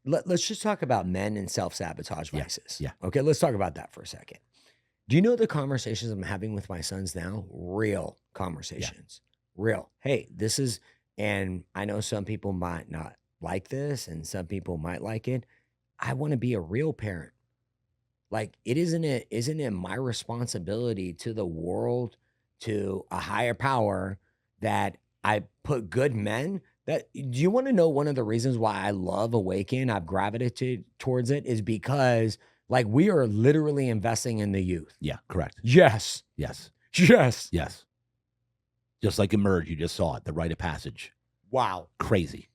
let's just talk about men and self-sabotage Yeah, vices. yeah. Okay, let's talk about that for a second. Do you know the conversations I'm having with my sons now? Real conversations. Real. Hey, this is, and I know some people might not like this and some people might like it. I want to be a real parent. Like, isn't it my responsibility to the world, to a higher power, that I put good men? That, do you want to know one of the reasons why I love Awaken? I've gravitated towards it is because, like, we are literally investing in the youth. Yeah, correct. Yes. Yes. Yes. Yes. Just like Emerge, you just saw it, the rite of passage. Wow. Crazy.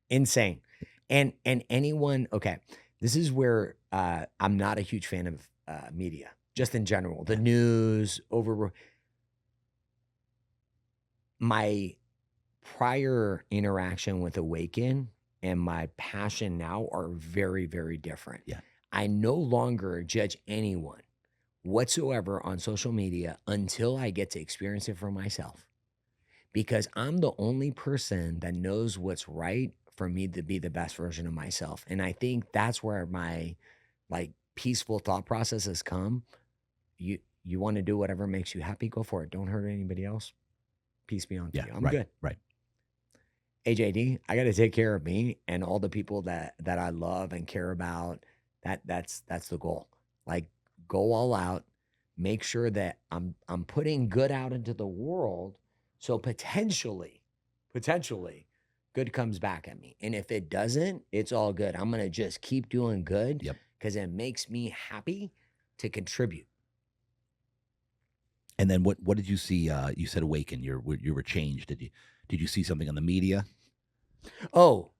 Insane. And anyone, okay, this is where I'm not a huge fan of media, just in general. The news, over my prior interaction with Awaken and my passion now are very, very different. Yeah. I no longer judge anyone whatsoever on social media until I get to experience it for myself, because I'm the only person that knows what's right for me to be the best version of myself. And I think that's where my, like, peaceful thought process has come. You want to do whatever makes you happy, go for it. Don't hurt anybody else. Peace be unto Yeah, you. I'm right, good. right. AJD, I got to take care of me and all the people that I love and care about. That's the goal. Like, go all out, make sure that I'm putting good out into the world, so potentially good comes back at me. And if it doesn't, it's all good. I'm going to just keep doing good. Yep. Because it makes me happy to contribute. And then what did you see? You said Awaken. You were changed. Did you see something on the media? So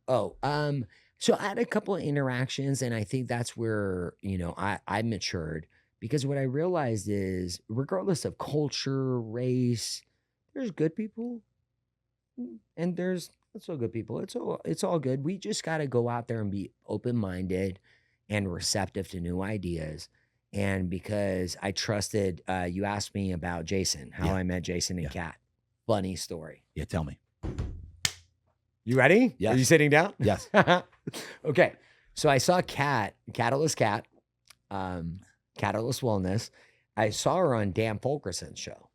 I had a couple of interactions, and I think that's where, I matured, because what I realized is, regardless of culture, race, there's good people and there's not so good people. It's all good. We just got to go out there and be open-minded and receptive to new ideas. And because I trusted, you asked me about Jason, how I met Jason and Kat. Funny story. Yeah, tell me. You ready? Yes. Are you sitting down? Yes. Okay. So I saw Catalyst Cat, Catalyst Wellness. I saw her on Dan Fulkerson's show.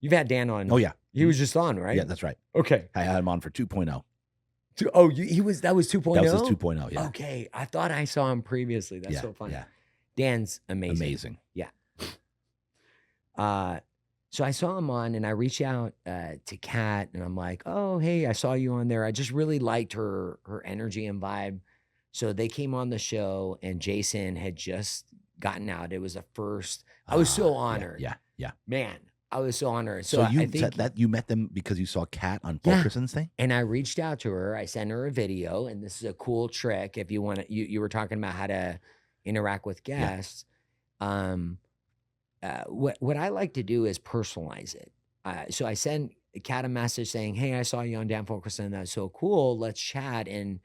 You've had Dan on. Oh, yeah. He was just on, right? Yeah, that's right. Okay. I had him on for 2.0. That was 2.0? That was his 2.0, yeah. Okay. I thought I saw him previously. That's so funny. Yeah. Dan's amazing. Amazing. Yeah. So I saw him on, and I reached out to Kat, and I'm like, oh, hey, I saw you on there. I just really liked her energy and vibe. So they came on the show, and Jason had just gotten out. It was the first. I was so honored. Yeah. Man, I was so honored. So you I think said that you met them because you saw Kat on Fulkerson's thing? And I reached out to her. I sent her a video, and this is a cool trick. If you want to, you were talking about how to interact with guests. What I like to do is personalize it. So I send Kat a message saying, hey, I saw you on Dan Fulkerson. That's so cool. Let's chat and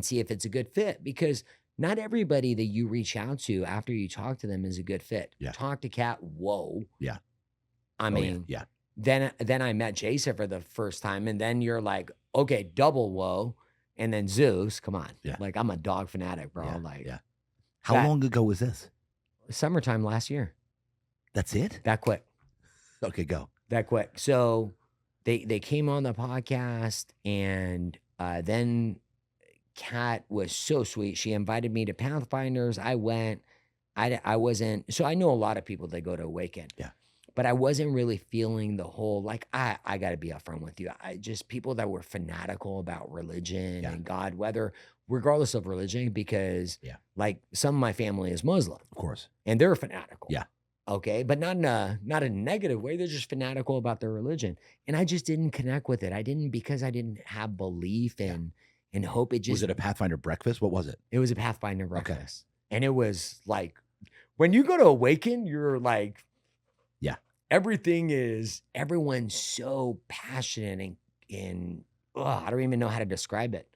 see if it's a good fit, because not everybody that you reach out to after you talk to them is a good fit. Yeah. Talk to Kat. Whoa. Yeah. I mean, Then I met Jason for the first time, and then you're like, okay, double whoa. And then Zeus, come on. Yeah. Like, I'm a dog fanatic, bro. How long ago was this? Summertime last year. That's it? That quick. Okay, go. That quick. So they came on the podcast, and then Kat was so sweet. She invited me to Pathfinders. I went. I wasn't, so I know a lot of people that go to Awaken. Yeah. But I wasn't really feeling the whole, like, I got to be upfront with you. I just, people that were fanatical about religion and God, regardless of religion, because like, some of my family is Muslim. Of course. And they're fanatical. Yeah. Okay. But not in a negative way. They're just fanatical about their religion. And I just didn't connect with it. Because I didn't have belief and hope. Was it a Pathfinder breakfast? What was it? It was a Pathfinder breakfast. Okay. And it was like, when you go to Awaken, you're like, everyone's so passionate and I don't even know how to describe it.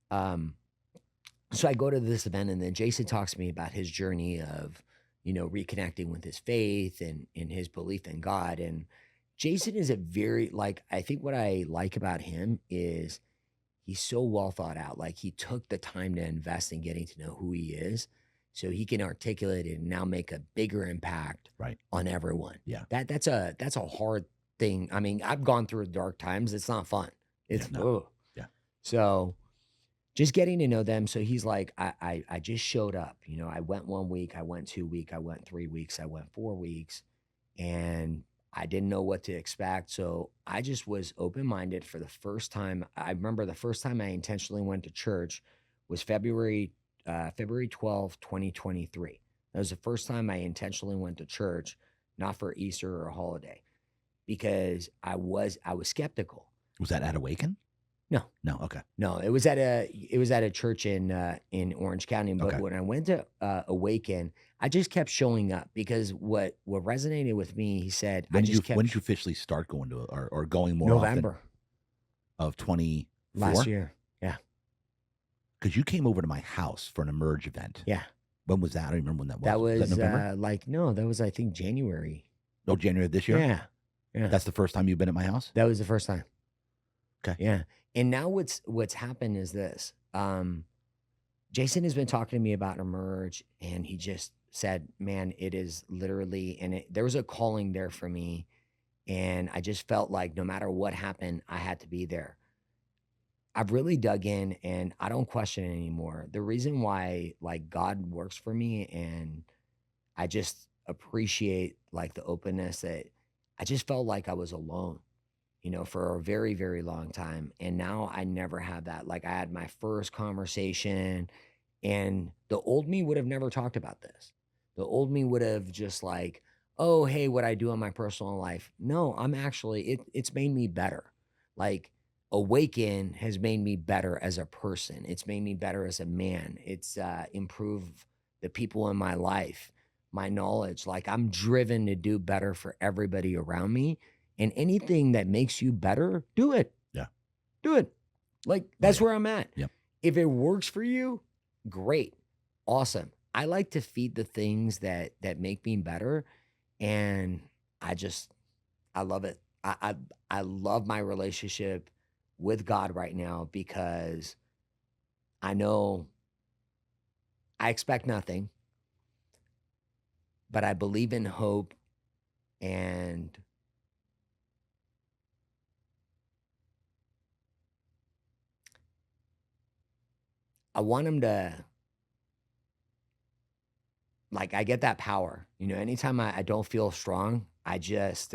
So I go to this event, and then Jason talks to me about his journey of, reconnecting with his faith and his belief in God. And Jason is I think what I like about him is he's so well thought out. Like he took the time to invest in getting to know who he is so he can articulate it and now make a bigger impact Right. on everyone. Yeah. That's a hard thing. I mean, I've gone through dark times. It's not fun. It's Yeah. No. ugh. Yeah. So just getting to know them. So he's like, I just showed up. You know, I went 1 week, I went 2 weeks, I went 3 weeks, I went 4 weeks, and I didn't know what to expect. So I just was open-minded for the first time. I remember the first time I intentionally went to church was February 12th, 2023. That was the first time I intentionally went to church, not for Easter or a holiday, because I was skeptical. Was that at Awaken? No. No. Okay. No, it was at a church in Orange County. But Okay. when I went to Awaken, I just kept showing up because what resonated with me, he said, I When did just you when kept did you officially start going to or going more often November of 24? last year. Yeah, Because you came over to my house for an Emerge event. yeah. When was that? I don't remember when that was. That Was was that November? no, that was I think January. Oh, January of this year? Yeah, yeah. That's the first time you've been at my house? That was the first time. Okay. Yeah. And now what's happened is this. Jason has been talking to me about Emerge, and he just said, man, it is literally, and there was a calling there for me. And I just felt like no matter what happened, I had to be there. I've really dug in and I don't question it anymore. The reason why like God works for me, and I just appreciate like the openness that I just felt like I was alone, you know, for a very, very long time. And now I never have that. Like I had my first conversation, and the old me would have never talked about this. The old me would have just like, oh, hey, what I do in my personal life. No, I'm actually, it's made me better. Like Awaken has made me better as a person. It's made me better as a man. It's improved the people in my life, my knowledge. Like I'm driven to do better for everybody around me. And anything that makes you better, do it. Yeah. Do it. Like Oh, that's yeah. where I'm at. Yep. If it works for you, great. Awesome. I like to feed the things that make me better. And I love it. I love my relationship with God right now because I know I expect nothing, but I believe in hope, and I want him to, like, I get that power. You know, anytime I don't feel strong, I just,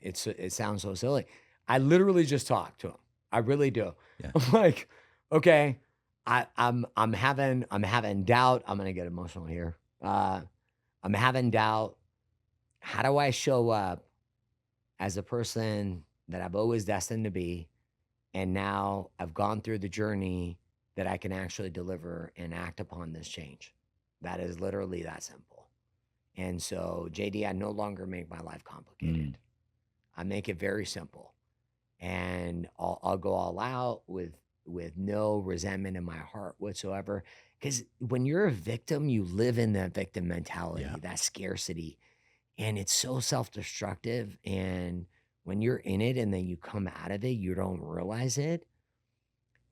it sounds so silly. I literally just talk to him. I really do. Yeah. I'm like, okay, I'm having doubt. I'm gonna get emotional here. I'm having doubt. How do I show up as a person that I've always destined to be? And now I've gone through the journey that I can actually deliver and act upon this change. That is literally that simple. And so, JD, I no longer make my life complicated. I make it very simple, and I'll go all out with no resentment in my heart whatsoever. Because when you're a victim, you live in that victim mentality, Yeah. that scarcity, and it's so self-destructive. And when you're in it and then you come out of it, you don't realize it.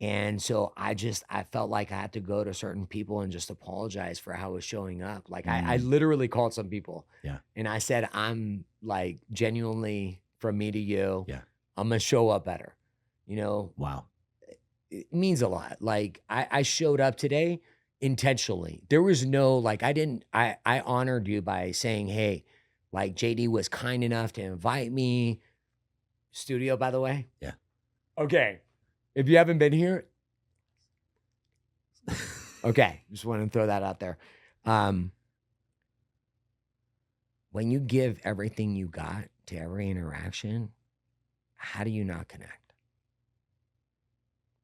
And so I felt like I had to go to certain people and just apologize for how I was showing up. Like I literally called some people. Yeah. And I said, I'm like genuinely, from me to you, Yeah. I'm gonna show up better. You know, Wow. it means a lot. Like I showed up today intentionally. There was no like I honored you by saying, hey, like JD was kind enough to invite me. Studio, by the way. Yeah. Okay. If you haven't been here, okay, just want to throw that out there. When you give everything you got to every interaction, how do you not connect?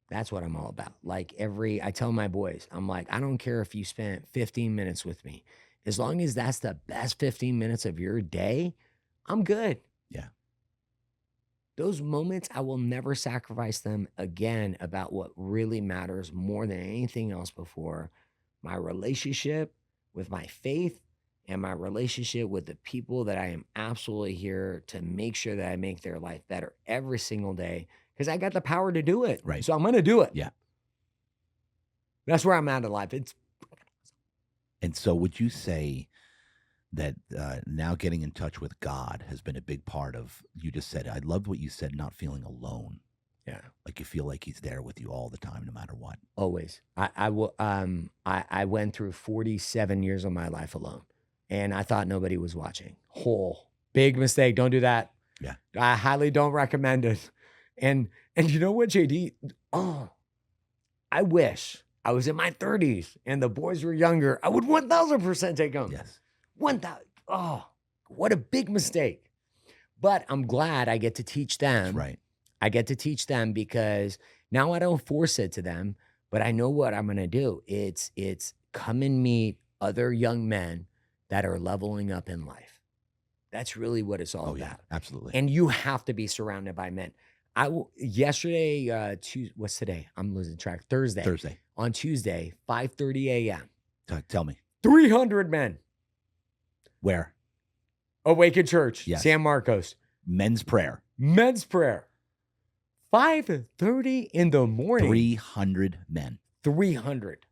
That's what I'm all about. Like I tell my boys, I'm like, I don't care if you spent 15 minutes with me. As long as that's the best 15 minutes of your day, I'm good. Yeah. Those moments, I will never sacrifice them again about what really matters more than anything else before: my relationship with my faith and my relationship with the people that I am absolutely here to make sure that I make their life better every single day because I got the power to do it. Right. So I'm going to do it. Yeah. That's where I'm at in life. And so would you say that now getting in touch with God has been a big part of, you just said, I loved what you said, not feeling alone. Yeah. Like you feel like he's there with you all the time, no matter what. Always. I went through 47 years of my life alone and I thought nobody was watching. Big mistake. Don't do that. Yeah. I highly don't recommend it. And you know what, JD? Oh, I wish I was in my 30s and the boys were younger. I would 1000% take them. Yes. 1000. Oh, what a big mistake. But I'm glad I get to teach them. That's right. I get to teach them because now I don't force it to them, but I know what I'm going to do. It's come and meet other young men that are leveling up in life. That's really what it's all about. Yeah, absolutely. And you have to be surrounded by men. Yesterday, what's today? I'm losing track. Thursday. On Tuesday, 5:30 a.m. Tell me. 300 men. Where? Awaken Church, Yes. San Marcos. Men's prayer. 5:30 in the morning. 300 men. 300.